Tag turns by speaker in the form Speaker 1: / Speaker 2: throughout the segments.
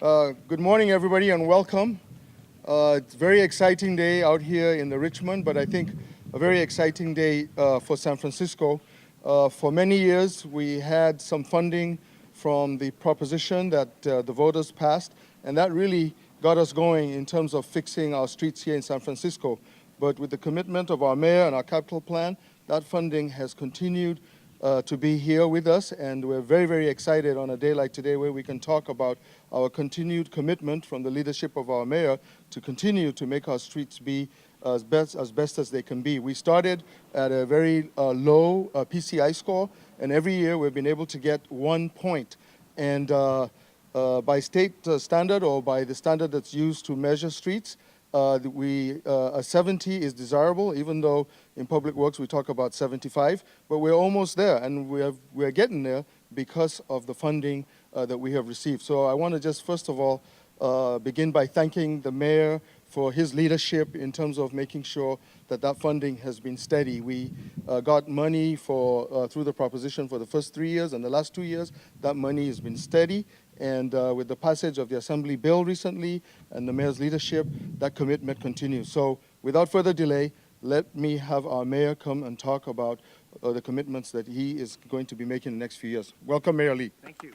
Speaker 1: Good morning, everybody, and welcome. It's a very exciting day out here in the Richmond, but I think a very exciting day for San Francisco. For many years, we had some funding from the proposition that the voters passed, and that really got us going in terms of fixing our streets here in San Francisco. But with the commitment of our mayor and our capital plan, that funding has continued to be here with us, and we're very, very excited on a day like today where we can talk about our continued commitment from the leadership of our mayor to continue to make our streets be as best as they can be. We started at a very low PCI score, and every year we've been able to get 1 point. And by state standard, or by the standard that's used to measure streets, a 70 is desirable, even though in public works we talk about 75, but we're almost there, and we're getting there because of the funding that we have received. So I want to just first of all begin by thanking the mayor for his leadership in terms of making sure that that funding has been steady. We got money for through the proposition for the first 3 years, and the last 2 years that money has been steady. And with the passage of the Assembly bill recently and the mayor's leadership, that commitment continues. So without further delay, let me have our mayor come and talk about the commitments that he is going to be making in the next few years. Welcome, Mayor Lee.
Speaker 2: Thank you.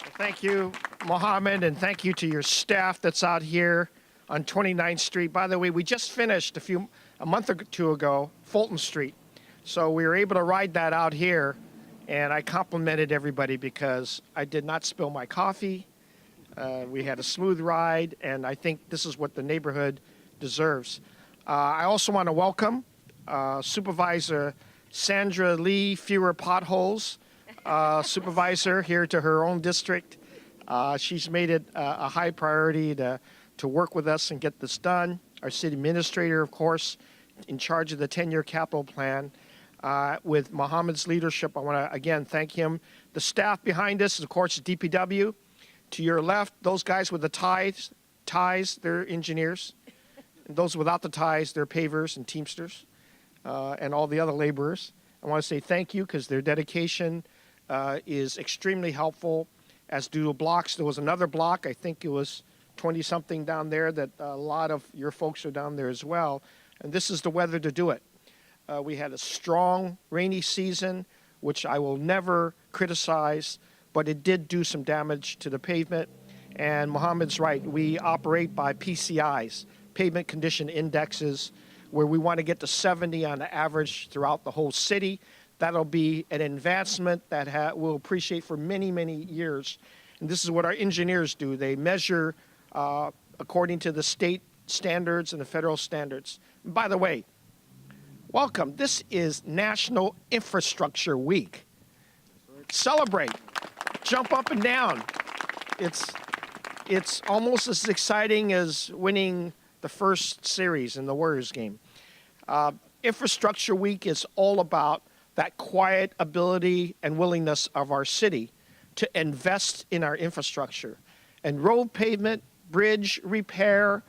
Speaker 2: Well, thank you, Mohammed, and thank you to your staff that's out here on 29th Street. By the way, we just finished a month or two ago, Fulton Street. So we were able to ride that out here. And I complimented everybody because I did not spill my coffee. We had a smooth ride, and I think this is what the neighborhood deserves. I also want to welcome Supervisor Sandra Lee, Fewer Potholes, supervisor here to her own district. She's made it a high priority to work with us and get this done. Our city administrator, of course, in charge of the 10-year capital plan. With Mohammed's leadership, I want to again thank him. The staff behind us, of course, is DPW. To your left, those guys with the ties, they're engineers. And those without the ties, they're pavers and teamsters, and all the other laborers. I want to say thank you because their dedication is extremely helpful, as do the blocks. There was another block, I think it was 20-something down there, that a lot of your folks are down there as well. And this is the weather to do it. We had a strong rainy season, which I will never criticize, but it did do some damage to the pavement. And Mohammed's right, we operate by PCIs, pavement condition indexes, where we want to get to 70 on the average throughout the whole city. That'll be an advancement that we'll appreciate for many, many years. And this is what our engineers do. They measure according to the state standards and the federal standards. And by the way, welcome. This is National Infrastructure Week. Celebrate. Jump up and down. It's almost as exciting as winning the first series in the Warriors game. Infrastructure Week is all about that quiet ability and willingness of our city to invest in our infrastructure. And road pavement, bridge repair,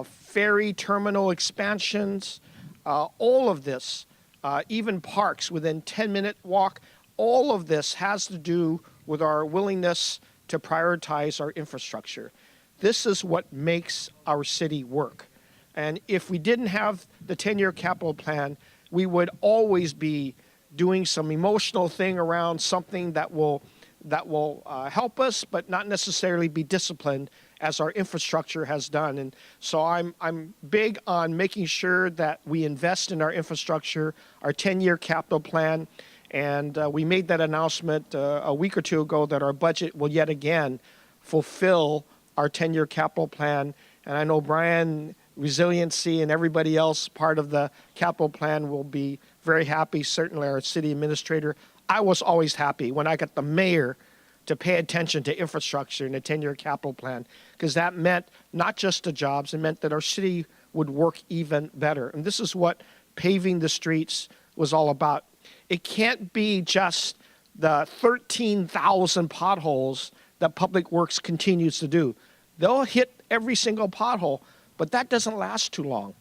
Speaker 2: ferry terminal expansions, all of this, even parks within 10-minute walk, all of this has to do with our willingness to prioritize our infrastructure. This is what makes our city work. And if we didn't have the 10-year capital plan, we would always be doing some emotional thing around something that will help us, but not necessarily be disciplined as our infrastructure has done. And so I'm big on making sure that we invest in our infrastructure, our 10-year capital plan. And we made that announcement a week or two ago that our budget will yet again fulfill our 10-year capital plan. And I know Brian, Resiliency, and everybody else part of the capital plan will be very happy, certainly our city administrator. I was always happy when I got the mayor to pay attention to infrastructure in a 10-year capital plan, because that meant not just the jobs, it meant that our city would work even better. And this is what paving the streets was all about. It can't be just the 13,000 potholes that Public Works continues to do. They'll hit every single pothole, but that doesn't last too long.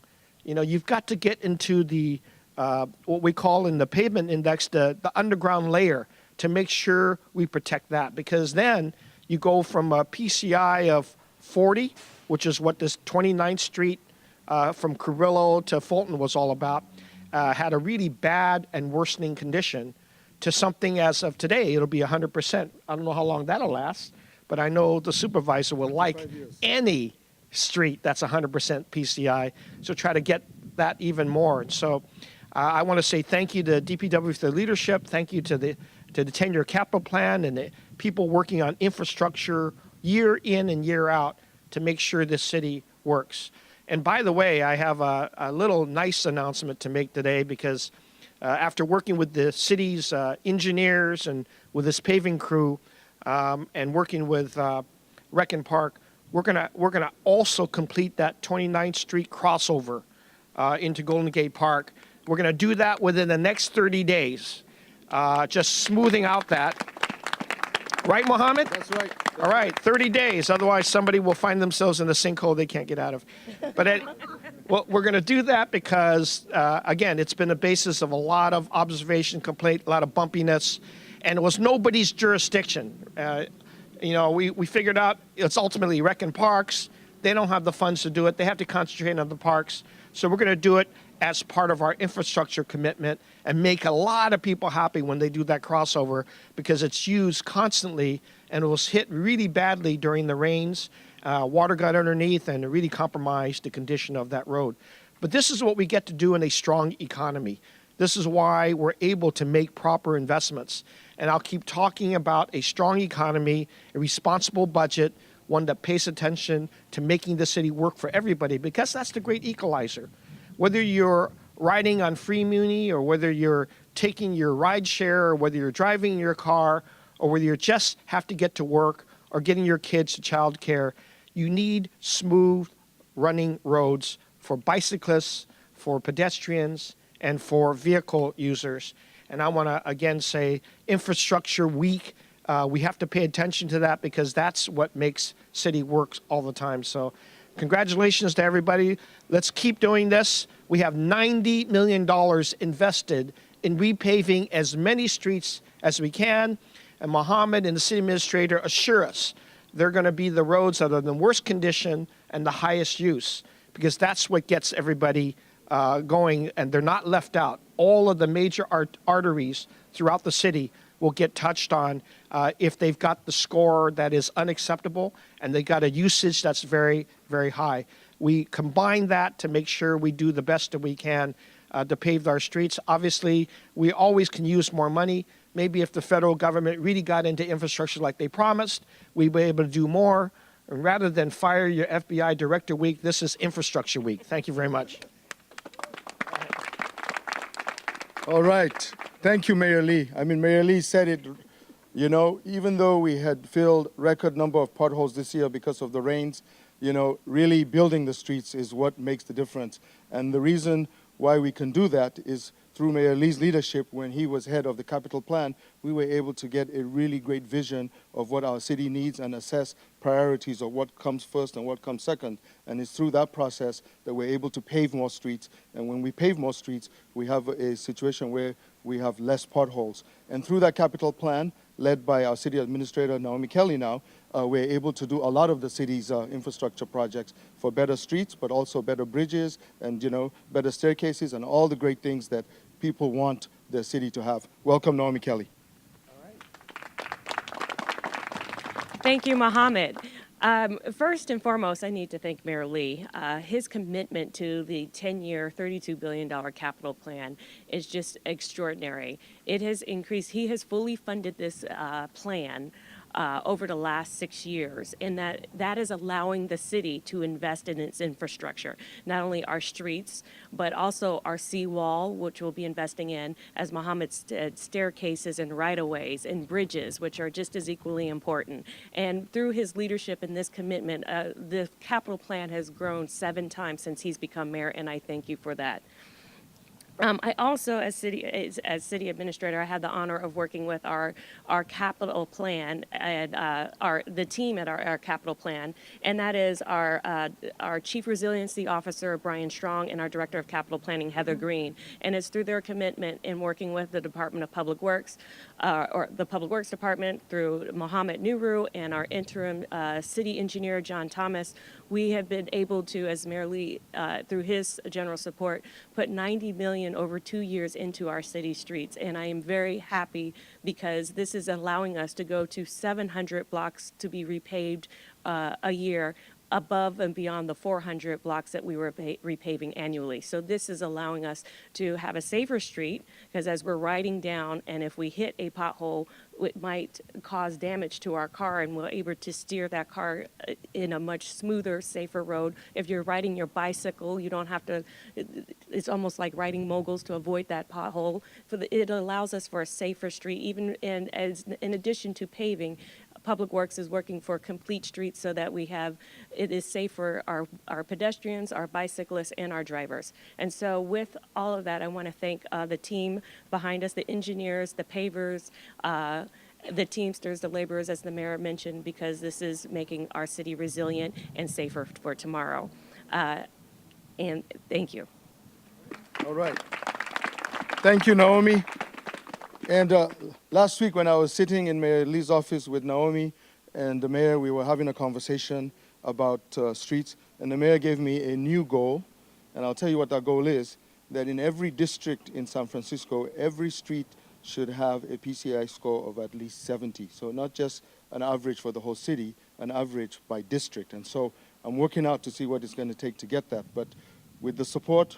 Speaker 2: You know, you've got to get into the what we call in the pavement index, the underground layer, to make sure we protect that, because then You go from a PCI of 40, which is what this 29th Street from Carrillo to Fulton was all about, had a really bad and worsening condition, to something as of today, it'll be 100%. I don't know how long that'll last, but I know the supervisor will like any street that's 100% PCI, so try to get that even more. And so I want to say thank you to DPW for the leadership, thank you to the 10-year capital plan and the people working on infrastructure year in and year out to make sure this city works. And by the way, I have a little nice announcement to make today, because after working with the city's engineers and with this paving crew and working with Rec and Park, we're gonna also complete that 29th Street crossover into Golden Gate Park. We're gonna do that within the next 30 days, just smoothing out that. Right, Mohammed?
Speaker 1: That's right.
Speaker 2: All right, 30 days. Otherwise, somebody will find themselves in a sinkhole they can't get out of. But well, we're going to do that because, again, it's been a basis of a lot of observation, complaint, a lot of bumpiness, and it was nobody's jurisdiction. We figured out it's ultimately Rec and Parks. They don't have the funds to do it. They have to concentrate on the parks. So we're going to do it as part of our infrastructure commitment and make a lot of people happy when they do that crossover, because it's used constantly and it was hit really badly during the rains. Water got underneath and it really compromised the condition of that road. But this is what we get to do in a strong economy. This is why we're able to make proper investments. And I'll keep talking about a strong economy, a responsible budget, one that pays attention to making the city work for everybody, because that's the great equalizer. Whether you're riding on free muni, or whether you're taking your ride share, or whether you're driving your car, or whether you just have to get to work or getting your kids to childcare, you need smooth running roads for bicyclists, for pedestrians, and for vehicle users. And I want to again say Infrastructure Week, we have to pay attention to that, because that's what makes city work all the time. So congratulations to everybody. Let's keep doing this. We have $90 million invested in repaving as many streets as we can. And Mohammed and the city administrator assure us they're going to be the roads that are in the worst condition and the highest use, because that's what gets everybody going, and they're not left out. All of the major arteries throughout the city will get touched on if they've got the score that is unacceptable and they got a usage that's very, very high. We combine that to make sure we do the best that we can to pave our streets. Obviously, we always can use more money. Maybe if the federal government really got into infrastructure like they promised, we'd be able to do more. And rather than fire your FBI director week, this is Infrastructure Week. Thank you very much.
Speaker 1: All right. Thank you, Mayor Lee. I mean, Mayor Lee said it, even though we had filled record number of potholes this year because of the rains, really building the streets is what makes the difference. And the reason why we can do that is through Mayor Lee's leadership. When he was head of the capital plan, we were able to get a really great vision of what our city needs and assess priorities of what comes first and what comes second. And it's through that process that we're able to pave more streets. And when we pave more streets, we have a situation where we have less potholes. And through that capital plan, led by our city administrator, Naomi Kelly now, we're able to do a lot of the city's infrastructure projects for better streets, but also better bridges and, better staircases and all the great things that people want their city to have. Welcome, Naomi Kelly.
Speaker 3: Thank you, Mohammed. First and foremost, I need to thank Mayor Lee. His commitment to the 10-year, $32 billion capital plan is just extraordinary. It has increased. He has fully funded this plan over the last 6 years, and that is allowing the city to invest in its infrastructure, not only our streets, but also our seawall, which we'll be investing in, as Mohammed said, staircases and right-of-ways and bridges, which are just as equally important. And through his leadership and this commitment, the capital plan has grown 7 times since he's become mayor, and I thank you for that. I also, as city administrator, I had the honor of working with our capital plan and the team at our capital plan, and that is our chief resiliency officer Brian Strong and our director of capital planning Heather Green. And it's through their commitment in working with the Department of Public Works, or the Public Works Department, through Mohammed Nuru and our interim city engineer John Thomas, we have been able to, as Mayor Lee, through his general support, put 90 million over 2 years into our city streets. And I am very happy because this is allowing us to go to 700 blocks to be repaved a year, above and beyond the 400 blocks that we were repaving annually. So this is allowing us to have a safer street, because as we're riding down, and if we hit a pothole, it might cause damage to our car, and we're able to steer that car in a much smoother, safer road. If you're riding your bicycle, you don't have to, it's almost like riding moguls to avoid that pothole. It allows us for a safer street, even in addition to paving. Public Works is working for complete streets so that it is safe for our pedestrians, our bicyclists, and our drivers. And so with all of that, I want to thank the team behind us, the engineers, the pavers, the Teamsters, the laborers, as the mayor mentioned, because this is making our city resilient and safer for tomorrow. And thank you.
Speaker 1: All right. Thank you, Naomi. And last week when I was sitting in Mayor Lee's office with Naomi and the mayor, we were having a conversation about streets, and the mayor gave me a new goal, and I'll tell you what that goal is, that in every district in San Francisco, every street should have a PCI score of at least 70. So not just an average for the whole city, an average by district. And so I'm working out to see what it's going to take to get that. But with the support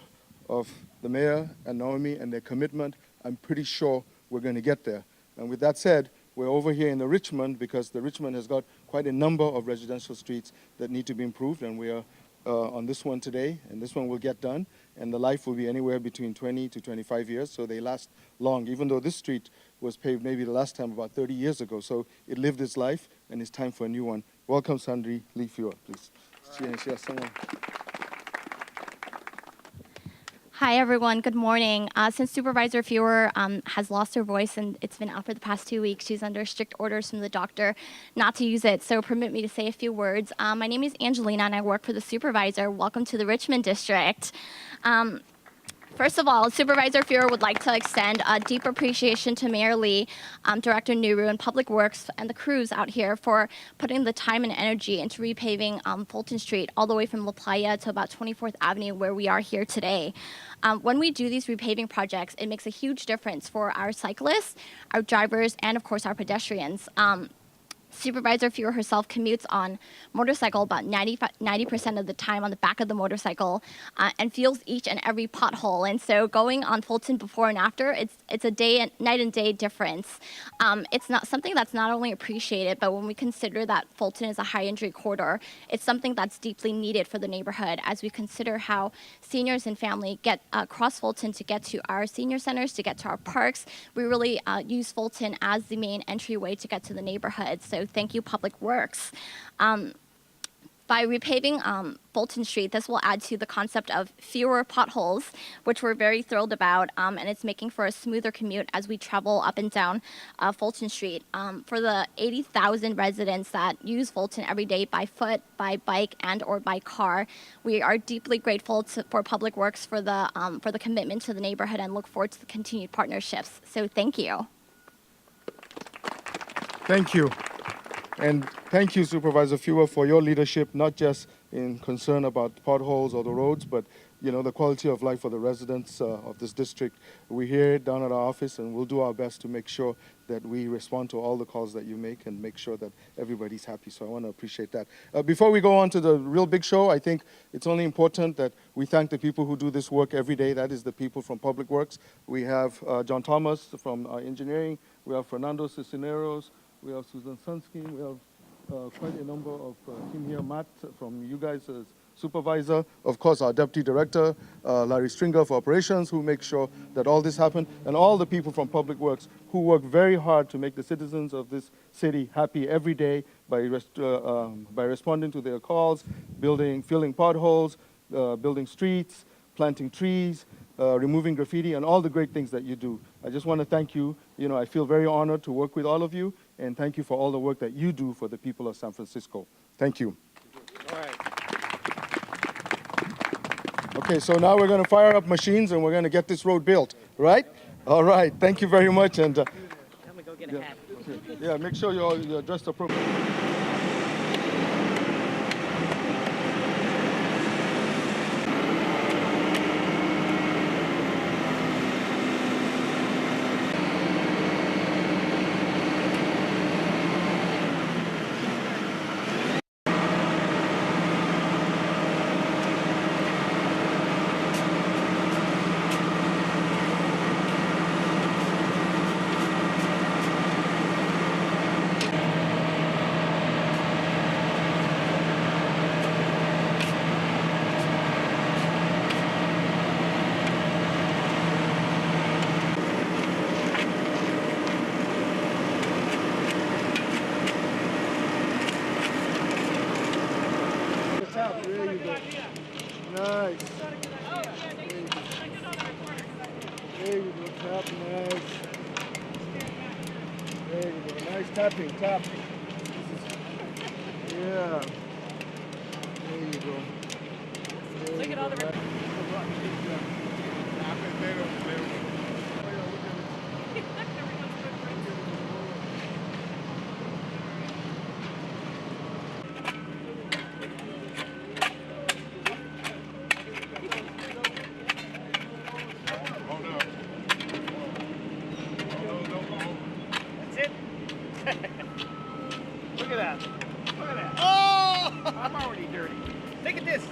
Speaker 1: of the mayor and Naomi and their commitment, I'm pretty sure we're going to get there. And with that said, we're over here in the Richmond because the Richmond has got quite a number of residential streets that need to be improved, and we are on this one today, and this one will get done, and the life will be anywhere between 20 to 25 years, so they last long, even though this street was paved maybe the last time about 30 years ago, so it lived its life, and it's time for a new one. Welcome, Sandri Lee Fior, please.
Speaker 4: Hi, everyone. Good morning. Since Supervisor Fewer has lost her voice and it's been out for the past 2 weeks, she's under strict orders from the doctor not to use it. So permit me to say a few words. My name is Angelina, and I work for the supervisor. Welcome to the Richmond District. First of all, Supervisor Fewer would like to extend a deep appreciation to Mayor Lee, Director Nuru, and Public Works and the crews out here for putting the time and energy into repaving Fulton Street all the way from La Playa to about 24th Avenue, where we are here today. When we do these repaving projects, it makes a huge difference for our cyclists, our drivers, and of course our pedestrians. Supervisor Fewer herself commutes on motorcycle about 90% of the time on the back of the motorcycle and feels each and every pothole. And so going on Fulton before and after, it's a night and day difference. It's not something that's not only appreciated, but when we consider that Fulton is a high injury corridor, it's something that's deeply needed for the neighborhood as we consider how seniors and family get across Fulton to get to our senior centers, to get to our parks. We really use Fulton as the main entryway to get to the neighborhood. So thank you, Public Works. By repaving Fulton Street, this will add to the concept of fewer potholes, which we're very thrilled about, and it's making for a smoother commute as we travel up and down Fulton Street. For the 80,000 residents that use Fulton every day by foot, by bike, and or by car, we are deeply grateful for Public Works for the commitment to the neighborhood and look forward to the continued partnerships. So thank you.
Speaker 1: Thank you. And thank you, Supervisor Fewer, for your leadership, not just in concern about potholes or the roads, but the quality of life for the residents of this district. We hear it down at our office, and we'll do our best to make sure that we respond to all the calls that you make and make sure that everybody's happy. So I want to appreciate that. Before we go on to the real big show, I think it's only important that we thank the people who do this work every day. That is the people from Public Works. We have John Thomas from engineering. We have Fernando Cisneros. We have Susan Sunskin. We have quite a number of team here. Matt from you guys as supervisor. Of course, our deputy director, Larry Stringer for operations, who makes sure that all this happens. And all the people from Public Works who work very hard to make the citizens of this city happy every day by responding to their calls, filling potholes, building streets, planting trees, removing graffiti, and all the great things that you do. I just want to thank you. You know, I feel very honored to work with all of you, and thank you for all the work that you do for the people of San Francisco. Thank you.
Speaker 2: All right.
Speaker 1: Okay, so now we're going to fire up machines, and we're going to get this road built, right? All right, thank you very much. And
Speaker 3: I'm gonna go get a hat.
Speaker 1: yeah, make sure you're dressed appropriately. There you go. Nice. There you go, tap, nice. There you go, nice tapping, tap. Yeah. There you go. Look at all the...
Speaker 2: Look at that. Look at that. Oh! I'm already dirty. Look at this.